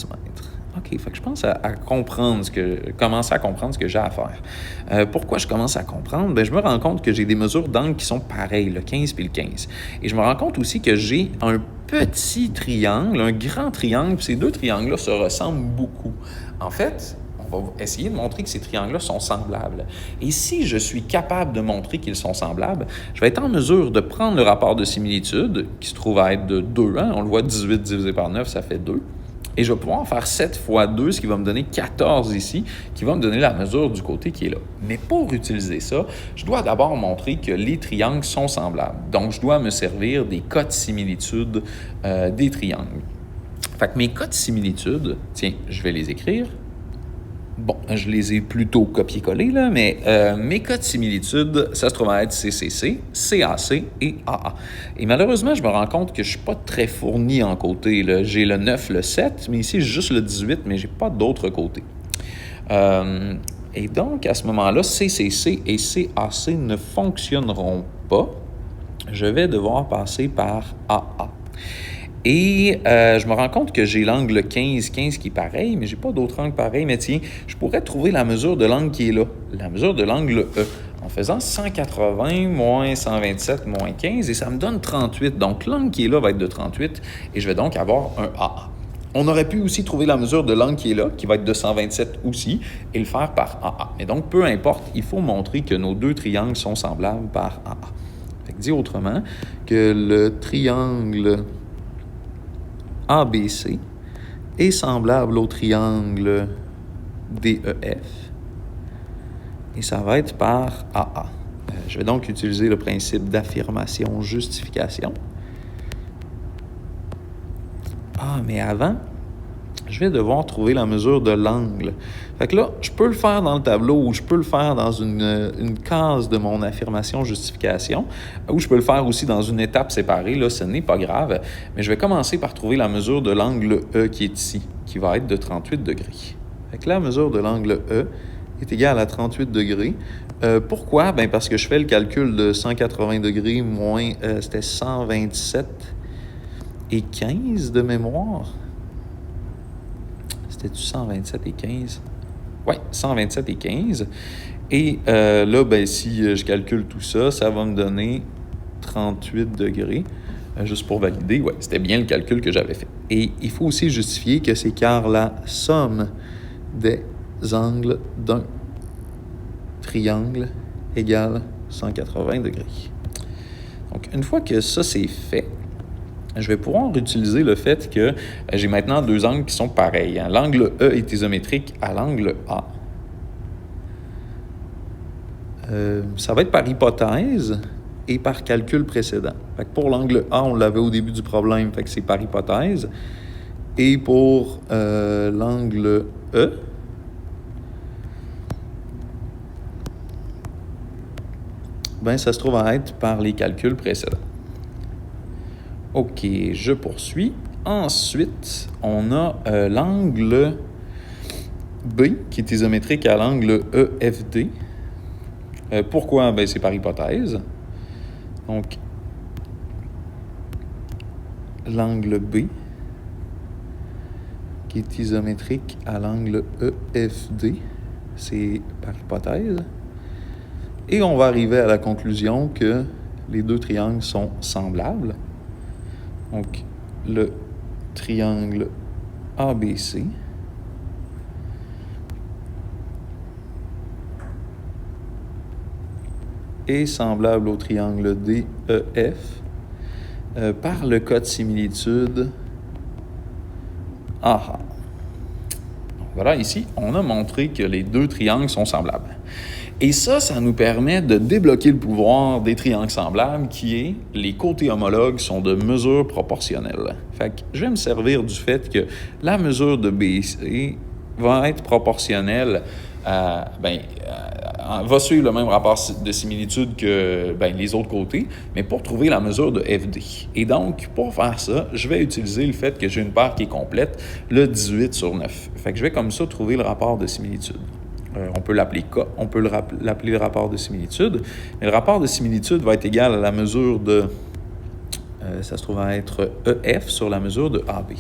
OK, fait que je pense à commencer à comprendre ce que j'ai à faire. Pourquoi je commence à comprendre? Je me rends compte que j'ai des mesures d'angle qui sont pareilles, le 15 puis le 15. Et je me rends compte aussi que j'ai un petit triangle, un grand triangle, puis ces deux triangles-là se ressemblent beaucoup. En fait, on va essayer de montrer que ces triangles-là sont semblables. Et si je suis capable de montrer qu'ils sont semblables, je vais être en mesure de prendre le rapport de similitude, qui se trouve à être de 2, hein? On le voit, 18 divisé par 9, ça fait 2. Et je vais pouvoir faire 7 fois 2, ce qui va me donner 14 ici, qui va me donner la mesure du côté qui est là. Mais pour utiliser ça, je dois d'abord montrer que les triangles sont semblables. Donc, je dois me servir des cas de similitude des triangles. Fait que mes cas de similitude, tiens, je vais les écrire. Bon, je les ai plutôt copiés-collés, là, mais mes cas de similitude, ça se trouve à être CCC, CAC et AA. Et malheureusement, je me rends compte que je ne suis pas très fourni en côté, là. J'ai le 9, le 7, mais ici, j'ai juste le 18, mais je n'ai pas d'autres côtés. Et donc, à ce moment-là, CCC et CAC ne fonctionneront pas. Je vais devoir passer par AA. Et je me rends compte que j'ai l'angle 15 qui est pareil, mais je n'ai pas d'autre angle pareil. Mais tiens, je pourrais trouver la mesure de l'angle qui est là, la mesure de l'angle E, en faisant 180 moins 127 moins 15, et ça me donne 38. Donc, l'angle qui est là va être de 38, et je vais donc avoir un AA. On aurait pu aussi trouver la mesure de l'angle qui est là, qui va être de 127 aussi, et le faire par AA. Mais donc, peu importe, il faut montrer que nos deux triangles sont semblables par AA. Fait que dit autrement, que le triangle ABC est semblable au triangle DEF, et ça va être par AA. Je vais donc utiliser le principe d'affirmation-justification. Ah, mais avant, je vais devoir trouver la mesure de l'angle. Fait que là, je peux le faire dans le tableau ou je peux le faire dans une case de mon affirmation-justification ou je peux le faire aussi dans une étape séparée. Là, ce n'est pas grave. Mais je vais commencer par trouver la mesure de l'angle E qui est ici, qui va être de 38 degrés. Fait que la mesure de l'angle E est égale à 38 degrés. Pourquoi? Bien, parce que je fais le calcul de 180 degrés moins, c'était 127 et 15 de mémoire. C'était-tu 127 et 15? Oui, 127 et 15. Et là, ben, si je calcule tout ça, ça va me donner 38 degrés. Juste pour valider, oui, c'était bien le calcul que j'avais fait. Et il faut aussi justifier que c'est car la somme des angles d'un triangle égale 180 degrés. Donc, une fois que ça, c'est fait, je vais pouvoir utiliser le fait que j'ai maintenant deux angles qui sont pareils. Hein. L'angle E est isométrique à l'angle A. Ça va être par hypothèse et par calcul précédent. Fait que pour l'angle A, on l'avait au début du problème, fait que c'est par hypothèse. Et pour l'angle E, ben, ça se trouve à être par les calculs précédents. OK, je poursuis. Ensuite, on a l'angle B qui est isométrique à l'angle EFD. Pourquoi? Ben, c'est par hypothèse. Donc, l'angle B qui est isométrique à l'angle EFD, c'est par hypothèse. Et on va arriver à la conclusion que les deux triangles sont semblables. Donc, le triangle ABC est semblable au triangle DEF par le cas de similitude AA. Donc, voilà, ici, on a montré que les deux triangles sont semblables. Et ça nous permet de débloquer le pouvoir des triangles semblables qui est les côtés homologues sont de mesure proportionnelle. Fait que je vais me servir du fait que la mesure de BC va être proportionnelle va suivre le même rapport de similitude que les autres côtés, mais pour trouver la mesure de FD. Et donc, pour faire ça, je vais utiliser le fait que j'ai une paire qui est complète, le 18 sur 9. Fait que je vais comme ça trouver le rapport de similitude. On peut l'appeler K, on peut l'appeler le rapport de similitude. Mais le rapport de similitude va être égal à la mesure de, ça se trouve à être EF sur la mesure de AB.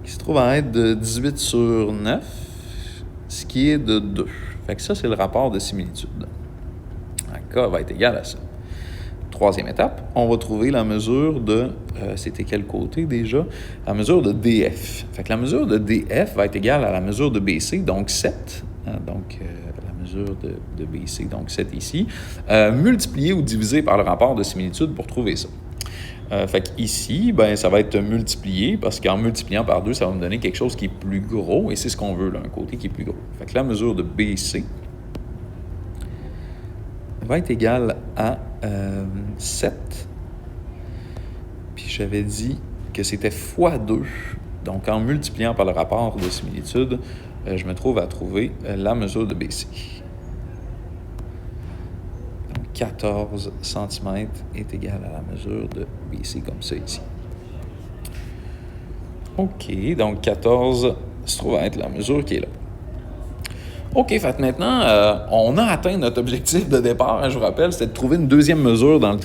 Qui se trouve à être de 18 sur 9, ce qui est de 2. Fait que ça, c'est le rapport de similitude. K va être égal à ça. troisième étape, on va trouver la mesure de, c'était quel côté déjà? La mesure de DF. Fait que la mesure de DF va être égale à la mesure de BC, donc 7. Donc, la mesure de BC, donc 7 ici, multiplié ou divisé par le rapport de similitude pour trouver ça. Fait qu'ici, ben, ça va être multiplié, parce qu'en multipliant par 2, ça va me donner quelque chose qui est plus gros, et c'est ce qu'on veut, là, un côté qui est plus gros. Fait que la mesure de BC va être égale à 7. Puis j'avais dit que c'était fois 2. Donc, en multipliant par le rapport de similitude, je me trouve à trouver la mesure de BC. Donc, 14 cm est égal à la mesure de BC, comme ça ici. OK, donc 14 se trouve à être la mesure qui est là. OK, fait maintenant, on a atteint notre objectif de départ. Je vous rappelle, c'était de trouver une deuxième mesure dans le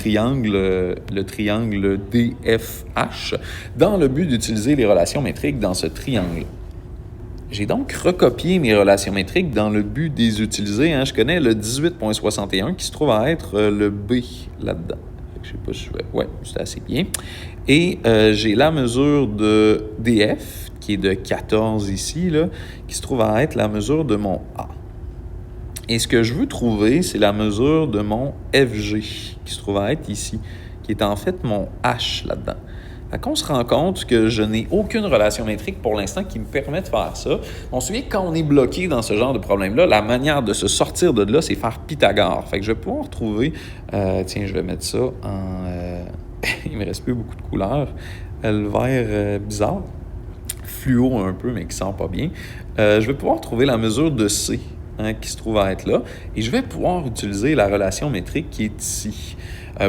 triangle DFH, dans le but d'utiliser les relations métriques dans ce triangle. J'ai donc recopié mes relations métriques dans le but de les utiliser. Je connais le 18.61 qui se trouve à être le B là-dedans. Je ne sais pas si ouais, c'est assez bien. Et j'ai la mesure de DF, qui est de 14 ici, là, qui se trouve à être la mesure de mon A. Et ce que je veux trouver, c'est la mesure de mon FG, qui se trouve à être ici, qui est en fait mon H là-dedans. Fait qu'on se rend compte que je n'ai aucune relation métrique pour l'instant qui me permet de faire ça. On se souvient que quand on est bloqué dans ce genre de problème-là, la manière de se sortir de là, c'est faire Pythagore. Fait que je vais pouvoir trouver... tiens, je vais mettre ça en... il ne me reste plus beaucoup de couleurs. Le vert bizarre, fluo un peu, mais qui sent pas bien. Je vais pouvoir trouver la mesure de C, qui se trouve à être là. Et je vais pouvoir utiliser la relation métrique qui est ici.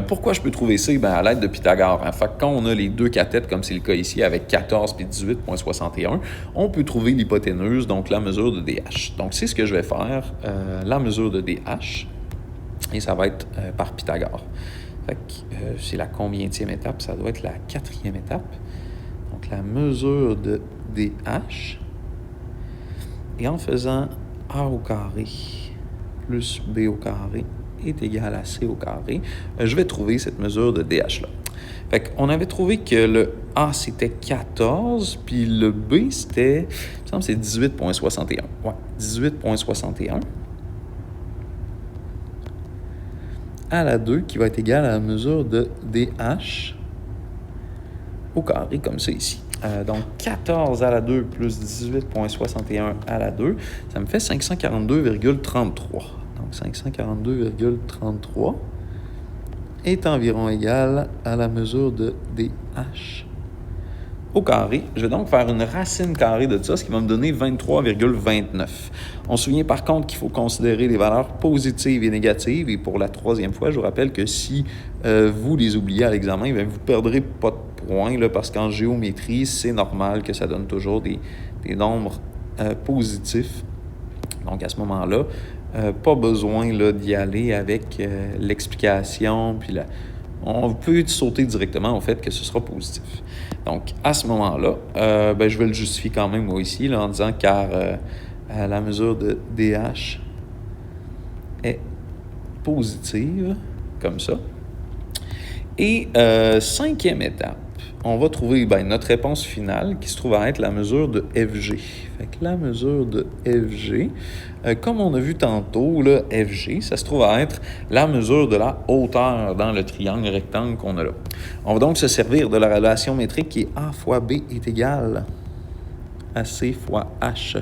Pourquoi je peux trouver C? À l'aide de Pythagore. Fait que quand on a les deux cathètes, comme c'est le cas ici, avec 14 et 18.61, on peut trouver l'hypoténuse, donc la mesure de DH. Donc, c'est ce que je vais faire, la mesure de DH, et ça va être par Pythagore. Fait que c'est la combienième étape? Ça doit être la 4e étape. Donc, la mesure de DH, et en faisant A au carré plus B au carré est égal à C au carré, je vais trouver cette mesure de DH-là. Fait qu'on avait trouvé que le A, c'était 14, puis le B, c'était, il me semble, c'est 18.61. Ouais, 18.61 à la 2, qui va être égal à la mesure de DH au carré, comme ça ici. Donc, 14 à la 2 plus 18.61 à la 2, ça me fait 542,33. Donc, 542,33 est environ égal à la mesure de DH au carré. Je vais donc faire une racine carrée de ça, ce qui va me donner 23,29. On se souvient par contre qu'il faut considérer les valeurs positives et négatives. Et pour la 3e fois, je vous rappelle que si vous les oubliez à l'examen, vous ne perdrez pas de points, là, parce qu'en géométrie, c'est normal que ça donne toujours des nombres positifs. Donc, à ce moment-là, pas besoin là, d'y aller avec l'explication, puis on peut sauter directement au fait que ce sera positif. Donc, à ce moment-là, je vais le justifier quand même, moi, ici, là, en disant car la mesure de DH est positive, comme ça. Et 5e étape, on va trouver notre réponse finale qui se trouve à être la mesure de FG. Fait que la mesure de FG, comme on a vu tantôt, là, FG, ça se trouve à être la mesure de la hauteur dans le triangle rectangle qu'on a là. On va donc se servir de la relation métrique qui est A fois B est égal à C fois H.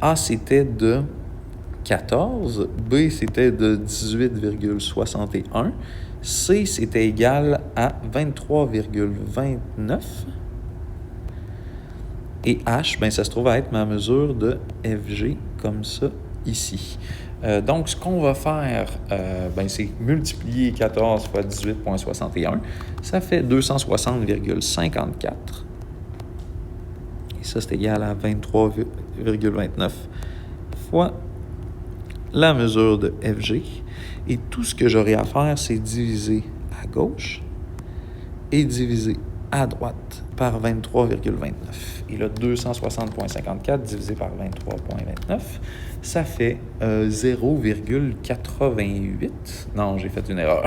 A, c'était de 14, B, c'était de 18,61, C, c'était égal à 23,29. Et H, ça se trouve à être ma mesure de FG, comme ça, ici. Donc, ce qu'on va faire, c'est multiplier 14 fois 18,61. Ça fait 260,54. Et ça, c'est égal à 23,29 fois la mesure de FG. Et tout ce que j'aurai à faire, c'est diviser à gauche et diviser à droite par 23,29. Et là, 260,54 divisé par 23,29, ça fait 0,88. Non, j'ai fait une erreur.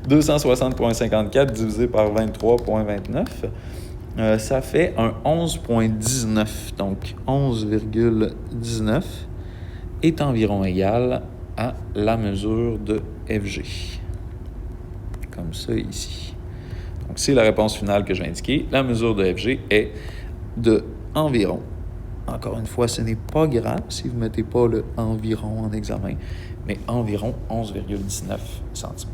260,54 divisé par 23,29. Ça fait un 11,19. Donc, 11,19 est environ égal à la mesure de FG. Comme ça ici. Donc, c'est la réponse finale que j'ai indiquée. La mesure de FG est de environ. Encore une fois, ce n'est pas grave si vous ne mettez pas le environ en examen, mais environ 11,19 cm.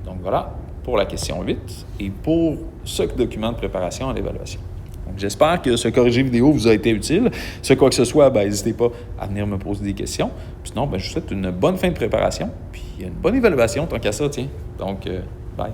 Donc voilà pour la question 8 et pour ce document de préparation à l'évaluation. Donc j'espère que ce corrigé vidéo vous a été utile. Si quoi que ce soit, n'hésitez pas à venir me poser des questions. Puis sinon, je vous souhaite une bonne fin de préparation, puis une bonne évaluation tant qu'à ça, tiens. Donc, bye.